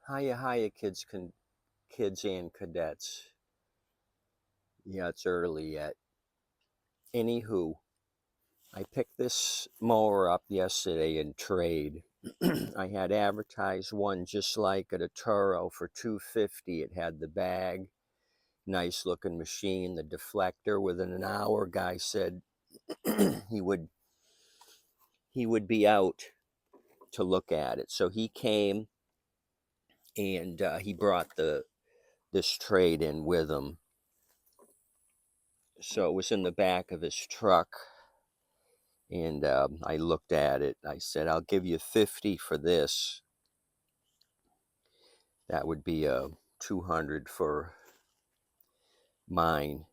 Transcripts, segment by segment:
Hiya, kids and cadets. Yeah, it's early yet. Anywho, I picked this mower up yesterday in trade. I had advertised one just like it, a Toro for 250. It had the bag, nice looking machine, the deflector. Within an hour, guy said he would he would be out to look at it. So he came and he brought the this trade in with him. So it was in the back of his truck. And I looked at it. I said, I'll give you 50 for this. That would be 200 for mine.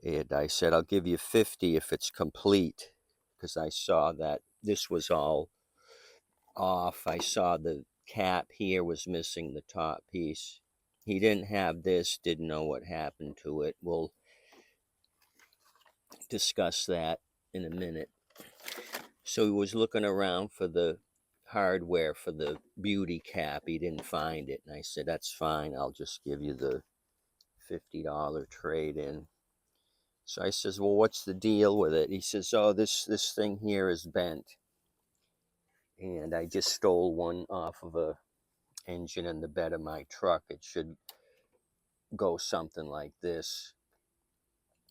And I said, I'll give you 50 if it's complete, because I saw that this was all off. I saw the cap here was missing the top piece. He didn't have this, didn't know what happened to it. We'll discuss that in a minute. So he was looking around for the hardware for the beauty cap. He didn't find it. And I said, that's fine. I'll just give you the $50 trade in. So I says, well, what's the deal with it? He says, oh, this thing here is bent. And I just stole one off of a engine in the bed of my truck. It should go something like this.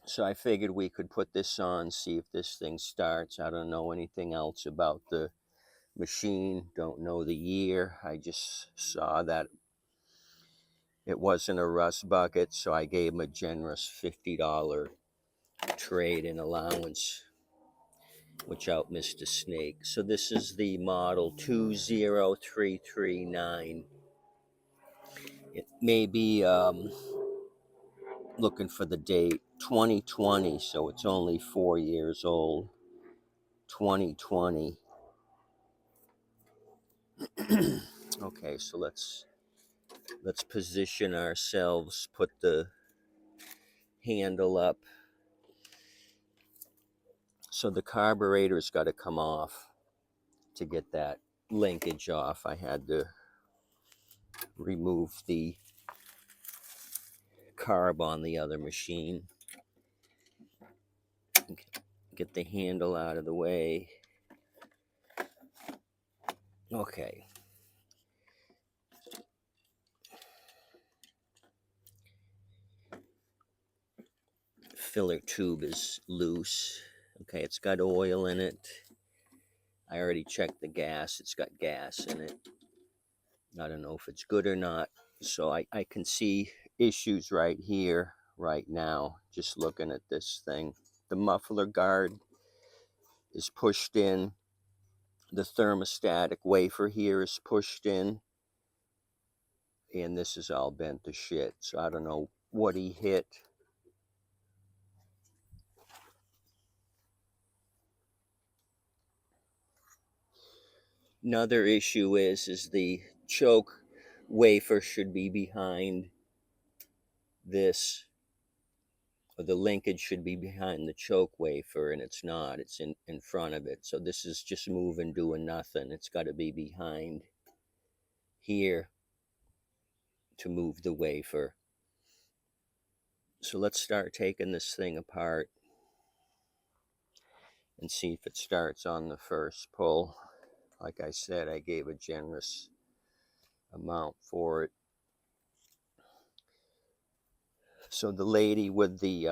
So I figured we could put this on, see if this thing starts. I don't know anything else about the machine, don't know the year. I just saw that it wasn't a rust bucket, so I gave him a generous $50 trade in allowance, which out Mr. Snake. So this is the model 20339. It may be looking for the date 2020, so it's only 4 years old. 2020. Okay, so let's position ourselves, put the handle up. So the carburetor's got to come off to get that linkage off. I had to remove the carb on the other machine. Get the handle out of the way. Okay. Filler tube is loose. Okay, it's got oil in it. I already checked the gas. It's got gas in it. I don't know if it's good or not. So I can see issues right here, right now, just looking at this thing. The muffler guard is pushed in. The thermostatic wafer here is pushed in. And this is all bent to shit. So I don't know what he hit. Another issue is the choke wafer should be behind this, or the linkage should be behind the choke wafer, and it's not. It's in front of it. So this is just moving, doing nothing. It's got to be behind here to move the wafer. So let's start taking this thing apart and see if it starts on the first pull. Like I said, I gave a generous amount for it. So the lady with the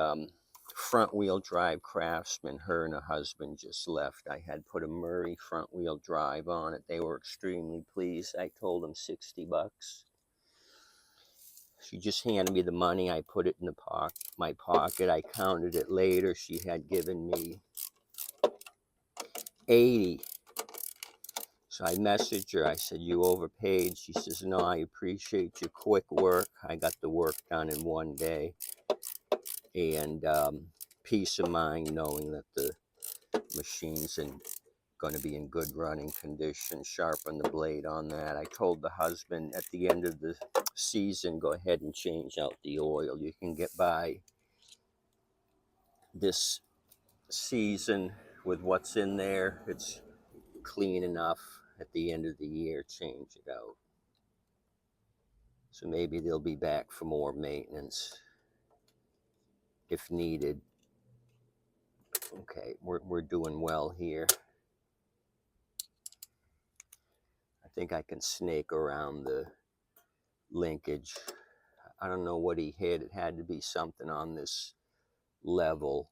front wheel drive Craftsman, her and her husband just left. I had put a Murray front wheel drive on it. They were extremely pleased. I told them $60. She just handed me the money. I put it in my pocket. I counted it later. She had given me 80. So I messaged her. I said, you overpaid. She says, no, I appreciate your quick work. I got the work done in one day. And peace of mind knowing that the machine's going to be in good running condition. Sharpen the blade on that. I told the husband at the end of the season, go ahead and change out the oil. You can get by this season with what's in there. It's clean enough. At the end of the year, change it out. So maybe they'll be back for more maintenance if needed. Okay, we're doing well here. I think I can snake around the linkage. I don't know what he hit. It had to be something on this level.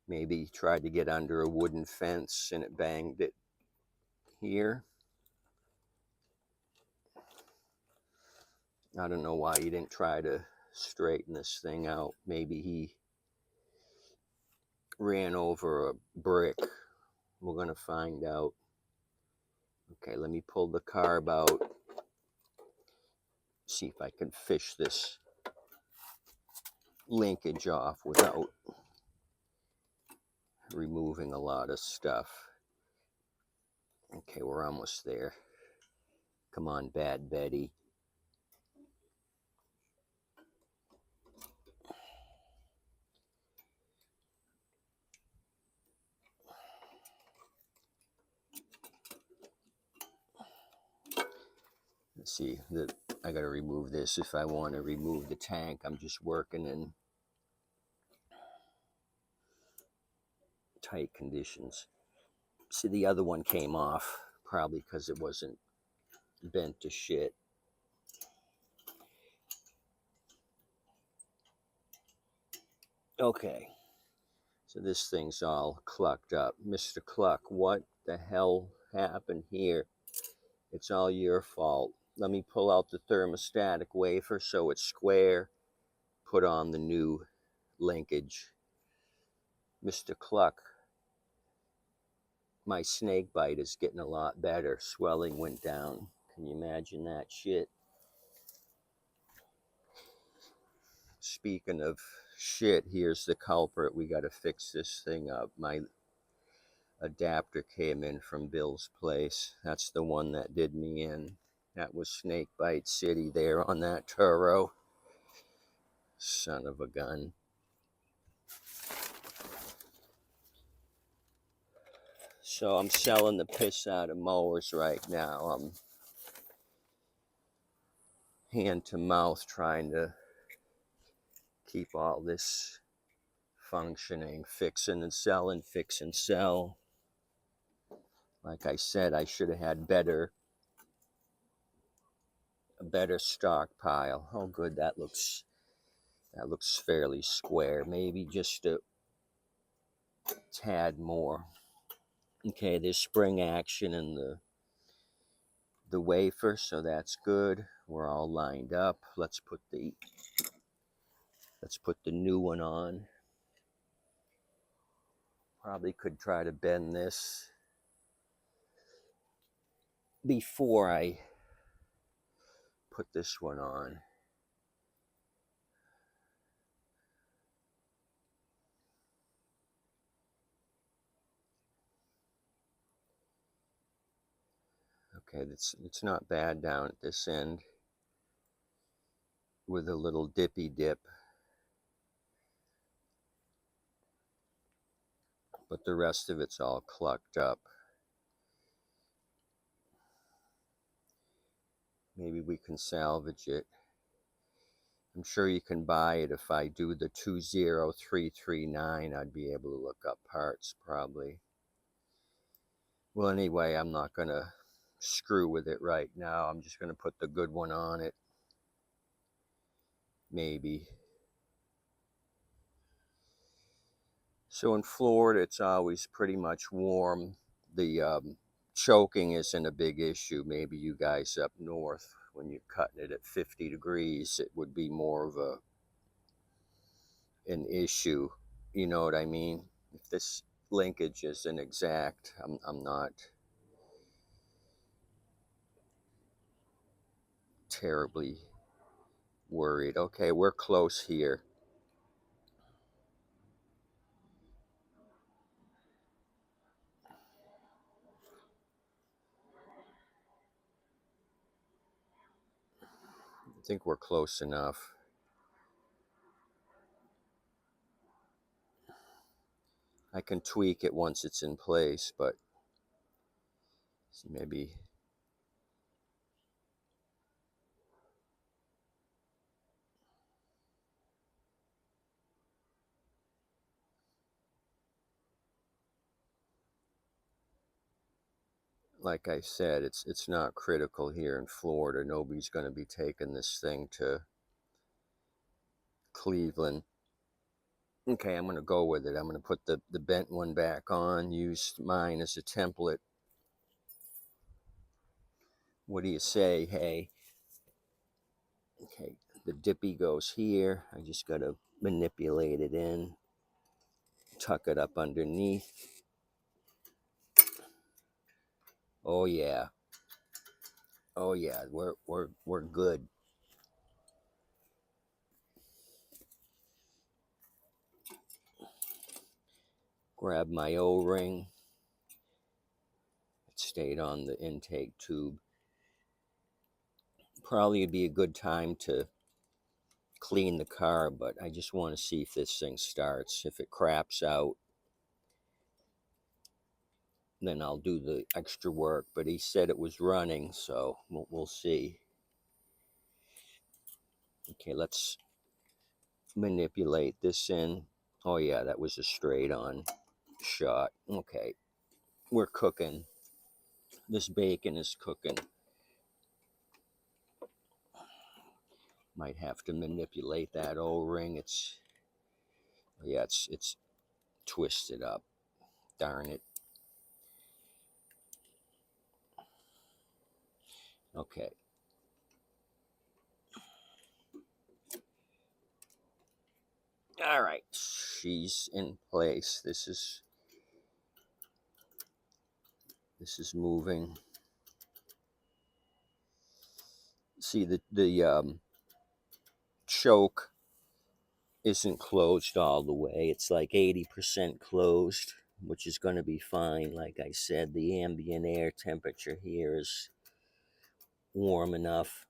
Maybe he tried to get under a wooden fence and it banged it here. I don't know why he didn't try to straighten this thing out. Maybe he ran over a brick. We're going to find out. Okay, let me pull the carb out. See if I can fish this linkage off without removing a lot of stuff. Okay, we're almost there. Come on, Bad Betty. Let's see, I gotta remove this if I want to remove the tank. I'm just working in tight conditions. See, the other one came off, probably because it wasn't bent to shit. Okay, so this thing's all clucked up. Mr. Cluck, what the hell happened here? It's all your fault. Let me pull out the thermostatic wafer so it's square. Put on the new linkage. Mr. Cluck, my snake bite is getting a lot better. Swelling went down. Can you imagine that shit? Speaking of shit, here's the culprit. We got to fix this thing up. My adapter came in from Bill's place. That's the one that did me in. That was Snakebite City there on that Toro. Son of a gun. So I'm selling the piss out of mowers right now. I'm hand to mouth trying to keep all this functioning, fixing and selling, fix and sell. Like I said, I should have had a better stockpile. Oh, good, that looks fairly square. Maybe just a tad more. Okay, there's spring action in the wafer, so that's good. We're all lined up. Let's put the new one on. Probably could try to bend this before I put this one on. Okay, it's not bad down at this end with a little dippy dip, but the rest of it's all clucked up. Maybe we can salvage it. I'm sure you can buy it. If I do the 20339, I'd be able to look up parts probably. Well, anyway, I'm not going to screw with it right now. I'm just going to put the good one on it. Maybe. So in Florida, it's always pretty much warm. The choking isn't a big issue. Maybe you guys up north, when you're cutting it at 50 degrees, it would be more of an issue. You know what I mean? If this linkage isn't exact, I'm not terribly worried. Okay, we're close here. I think we're close enough. I can tweak it once it's in place, but maybe like I said, it's not critical here in Florida. Nobody's going to be taking this thing to Cleveland. Okay, I'm going to go with it. I'm going to put the bent one back on, use mine as a template. What do you say, hey? Okay, the dippy goes here. I just got to manipulate it in, tuck it up underneath. Oh yeah. Oh yeah, we're good. Grab my O-ring. It stayed on the intake tube. Probably would be a good time to clean the car, but I just want to see if this thing starts. If it craps out, then I'll do the extra work. But he said it was running, so we'll see. Okay, let's manipulate this in. Oh yeah, that was a straight on shot. Okay, we're cooking. This bacon is cooking. Might have to manipulate that O-ring. It's twisted up. Darn it. Okay. All right. She's in place. This is moving. See, the choke isn't closed all the way. It's like 80% closed, which is going to be fine. Like I said, the ambient air temperature here is warm enough.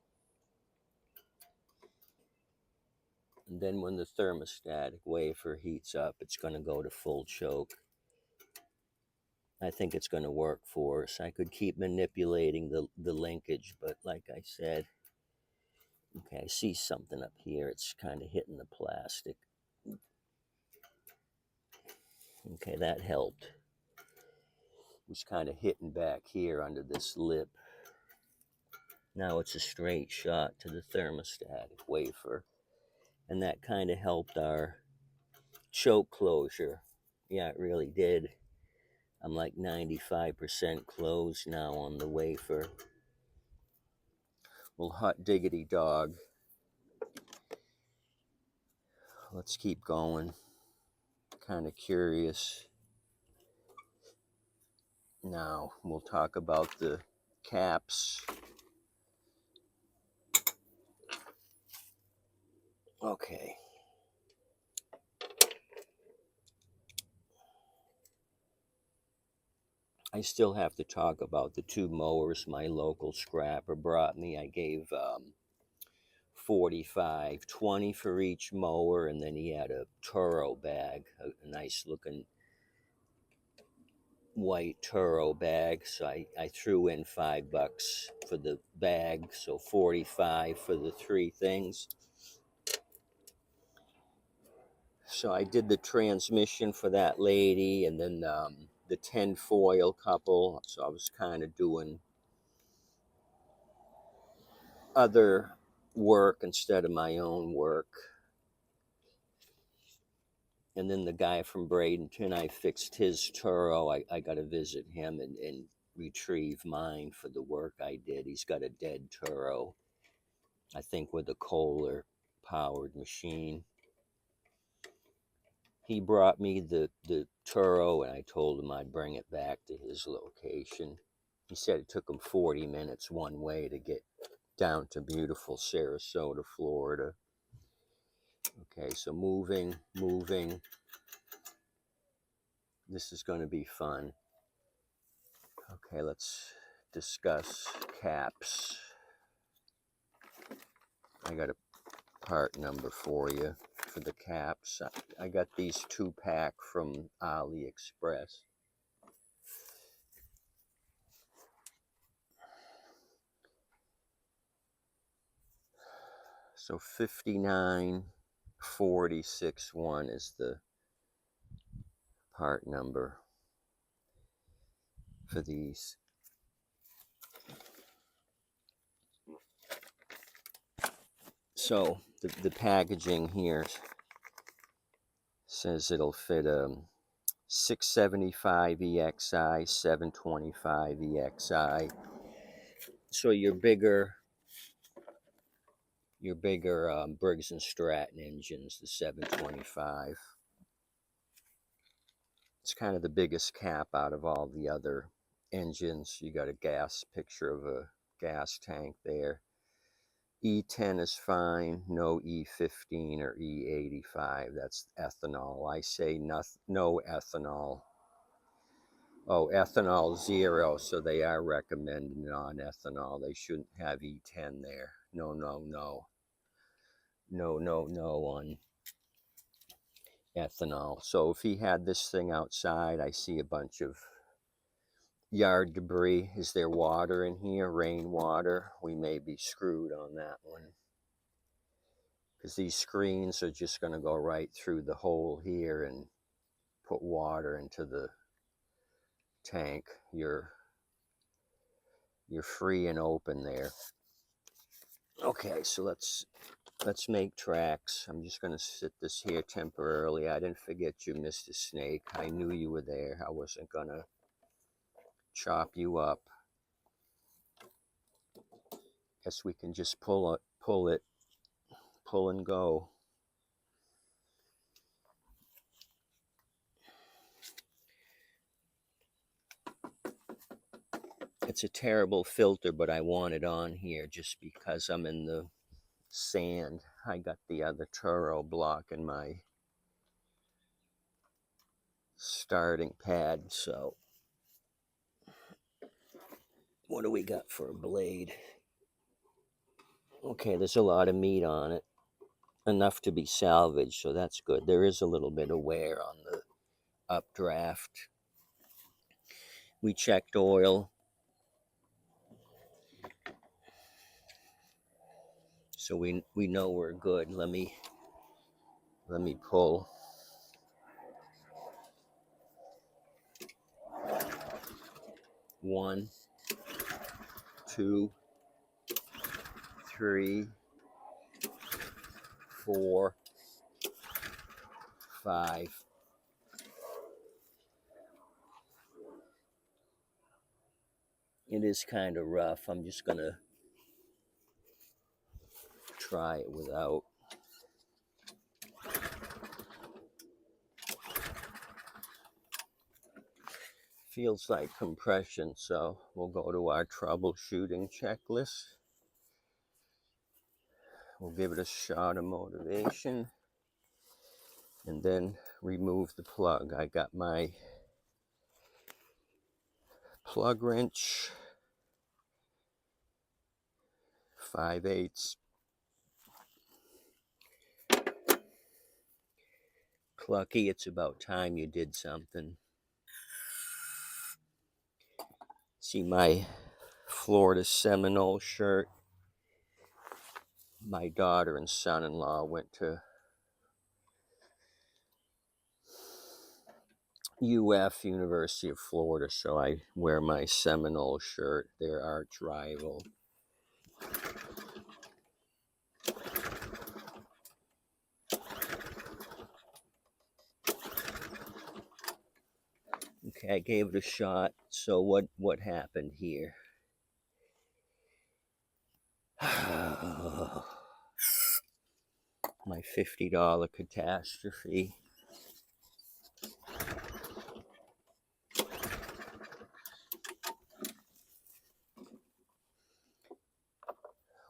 And then when the thermostatic wafer heats up, it's going to go to full choke. I think it's going to work for us. I could keep manipulating the linkage, but like I said, okay, I see something up here. It's kind of hitting the plastic. Okay, that helped. It was kind of hitting back here under this lip. Now it's a straight shot to the thermostatic wafer. And that kind of helped our choke closure. Yeah, it really did. I'm like 95% closed now on the wafer. Well, hot diggity dog. Let's keep going. Kind of curious. Now we'll talk about the caps. Okay. I still have to talk about the two mowers my local scrapper brought me. I gave $45, $20 for each mower, and then he had a Toro bag, a nice looking white Toro bag. So I threw in $5 for the bag, so 45 for the three things. So I did the transmission for that lady, and then the 10 foil couple. So I was kind of doing other work instead of my own work. And then the guy from Bradenton, I fixed his Toro. I got to visit him and retrieve mine for the work I did. He's got a dead Toro, I think, with a Kohler powered machine. He brought me the Turo, and I told him I'd bring it back to his location. He said it took him 40 minutes one way to get down to beautiful Sarasota, Florida. Okay, so moving. This is going to be fun. Okay, let's discuss caps. I got a part number for you for the caps. I got these 2-pack from AliExpress. So 59461 is the part number for these. So the packaging here says it'll fit a 675 EXI, 725 EXI. So your bigger Briggs and Stratton engines, the 725. It's kind of the biggest cap out of all the other engines. You got a gas picture of a gas tank there. E10 is fine, no E15 or E85. That's ethanol. I say no ethanol. Oh, ethanol 0, so they are recommending non-ethanol. They shouldn't have E10 there. No, no, no. No, no, no on ethanol. So if he had this thing outside, I see a bunch of yard debris. Is there water in here? Rainwater? We may be screwed on that one, because these screens are just going to go right through the hole here and put water into the tank. You're free and open there. Okay, so let's make tracks. I'm just going to sit this here temporarily. I didn't forget you, Mr. Snake. I knew you were there. I wasn't going to chop you up. Guess we can just pull and go. It's a terrible filter, but I want it on here just because I'm in the sand. I got the other Toro blocking my starting pad. So what do we got for a blade? Okay, there's a lot of meat on it, enough to be salvaged, so that's good. There is a little bit of wear on the updraft. We checked oil, so we know we're good. Let me pull. One, 2, 3, 4, 5. It is kind of rough. I'm just gonna try it without. Feels like compression, so we'll go to our troubleshooting checklist. We'll give it a shot of motivation and then remove the plug. I got my plug wrench, 5/8. Clucky, it's about time you did something. See my Florida Seminole shirt? My daughter and son-in-law went to UF, University of Florida, so I wear my Seminole shirt, their arch rival. Okay, I gave it a shot. So what happened here? My $50 catastrophe.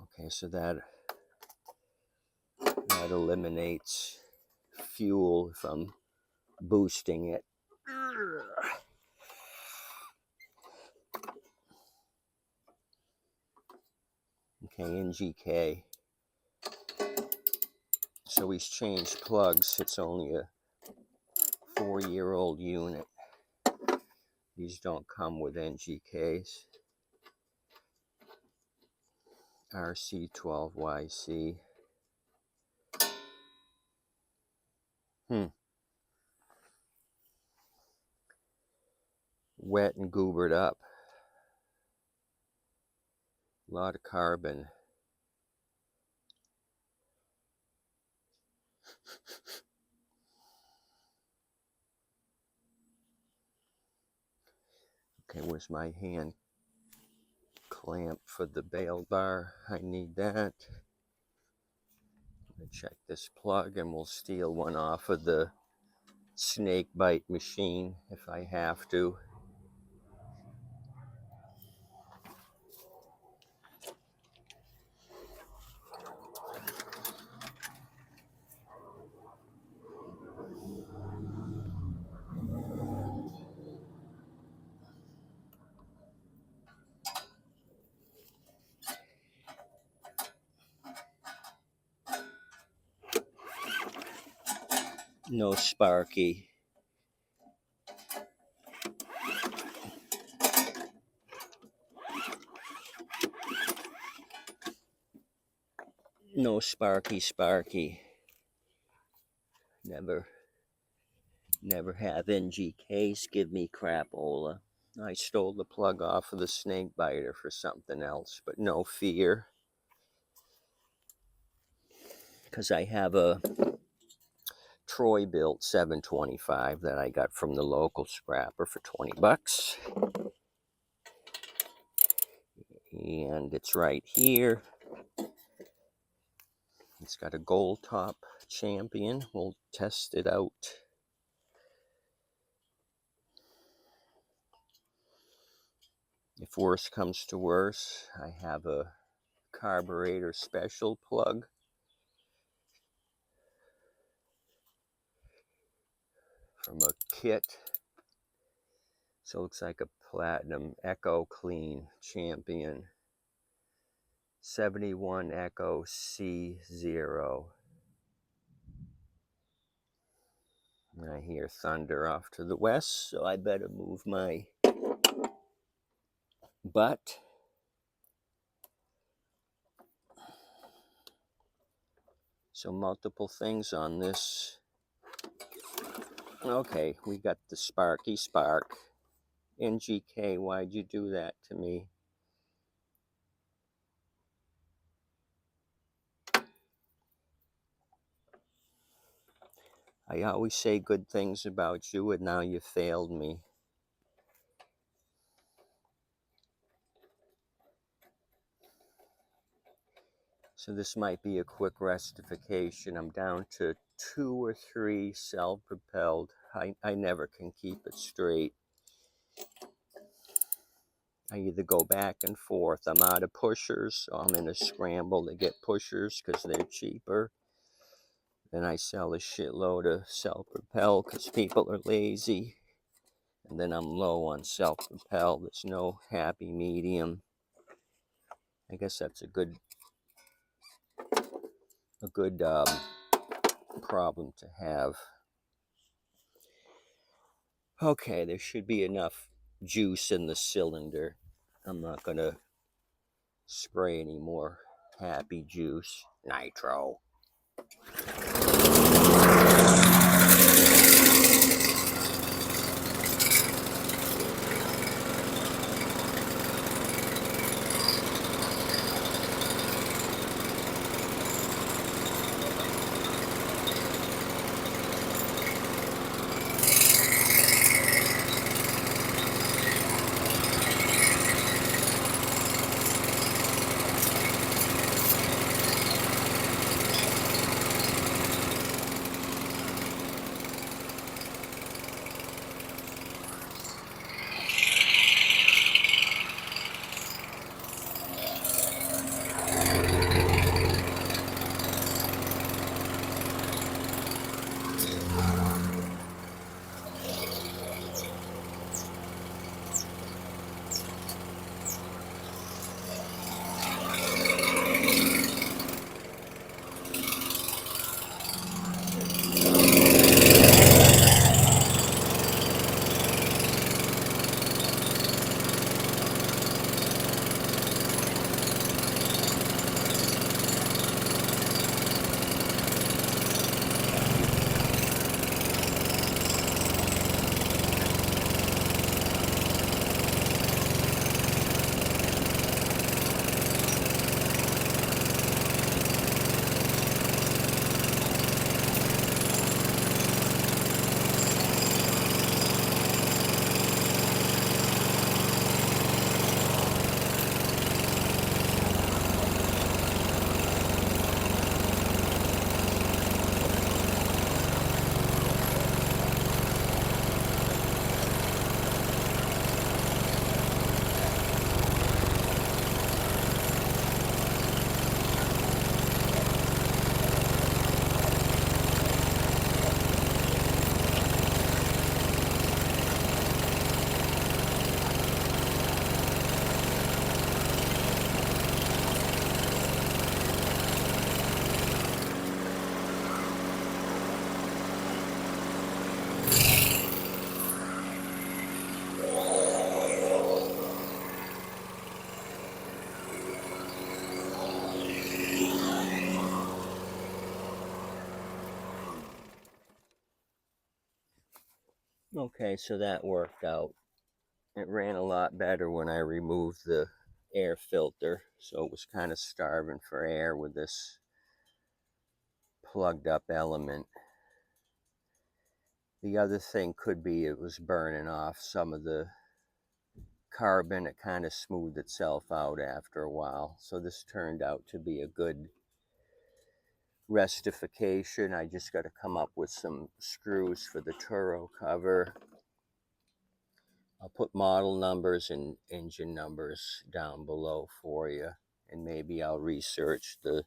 Okay, so that eliminates fuel if I'm boosting it. Okay, NGK. So he's changed plugs. It's only a 4-year-old unit. These don't come with NGKs. RC12YC. Wet and goobered up. A lot of carbon. Okay, where's my hand clamp for the bail bar? I need that. I'm gonna check this plug and we'll steal one off of the snake bite machine if I have to. No Sparky. No Sparky. Never have NGKs give me crapola. I stole the plug off of the snake biter for something else, but no fear. Because I have a Troy built 725 that I got from the local scrapper for 20 bucks. And it's right here. It's got a gold top champion. We'll test it out. If worse comes to worse, I have a carburetor special plug from a kit. So it looks like a platinum Echo Clean Champion 71 Echo C0. And I hear thunder off to the west, so I better move my butt. So multiple things on this. Okay, we got the Sparky Spark. NGK, why'd you do that to me? I always say good things about you, and now you failed me. So this might be a quick rectification. I'm down to 2 or 3 self-propelled. I never can keep it straight. I either go back and forth. I'm out of pushers, so I'm in a scramble to get pushers because they're cheaper. Then I sell a shitload of self-propel because people are lazy. And then I'm low on self-propel. There's no happy medium. I guess that's a good problem to have. Okay, there should be enough juice in the cylinder. I'm not going to spray any more happy juice. Nitro. Okay, so that worked out. It ran a lot better when I removed the air filter, so it was kind of starving for air with this plugged up element. The other thing could be it was burning off some of the carbon. It kind of smoothed itself out after a while, so this turned out to be a good rectification. I just got to come up with some screws for the Toro cover. I'll put model numbers and engine numbers down below for you, and maybe I'll research the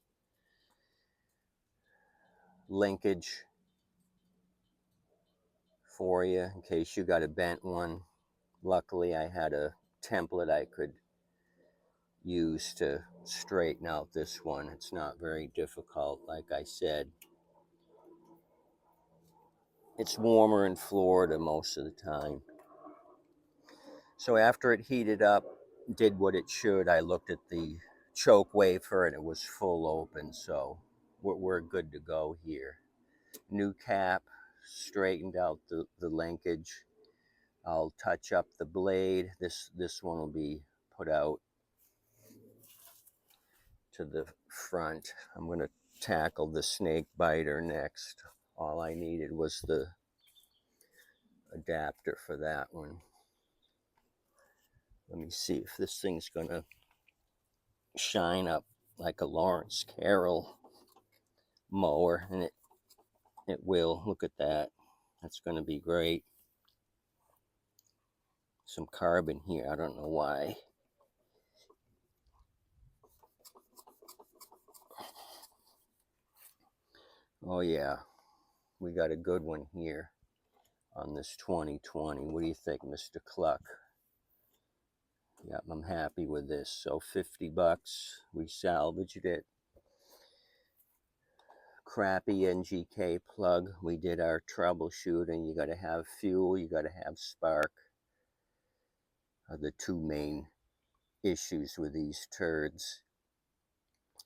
linkage for you in case you got a bent one. Luckily, I had a template I could use to straighten out this one. It's not very difficult, like I said. It's warmer in Florida most of the time. So after it heated up, did what it should, I looked at the choke wafer and it was full open, so we're good to go here. New cap, straightened out the linkage. I'll touch up the blade. This one will be put out to the front. I'm going to tackle the snake biter next. All I needed was the adapter for that one. Let me see if this thing's going to shine up like a Lawrence Carroll mower, and it will. Look at that. That's going to be great. Some carbon here. I don't know why. Oh yeah, we got a good one here on this 2020. What do you think, Mr. Cluck? Yep, I'm happy with this. So $50, we salvaged it. Crappy NGK plug. We did our troubleshooting. You got to have fuel, you got to have spark. Are the two main issues with these turds.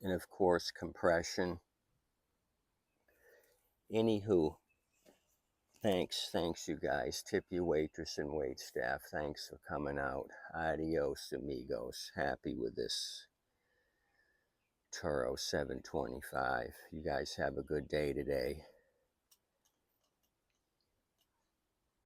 And of course, compression. Anywho, thanks you guys. Tip your waitress and wait staff. Thanks for coming out. Adios, amigos. Happy with this Toro 725. You guys have a good day today.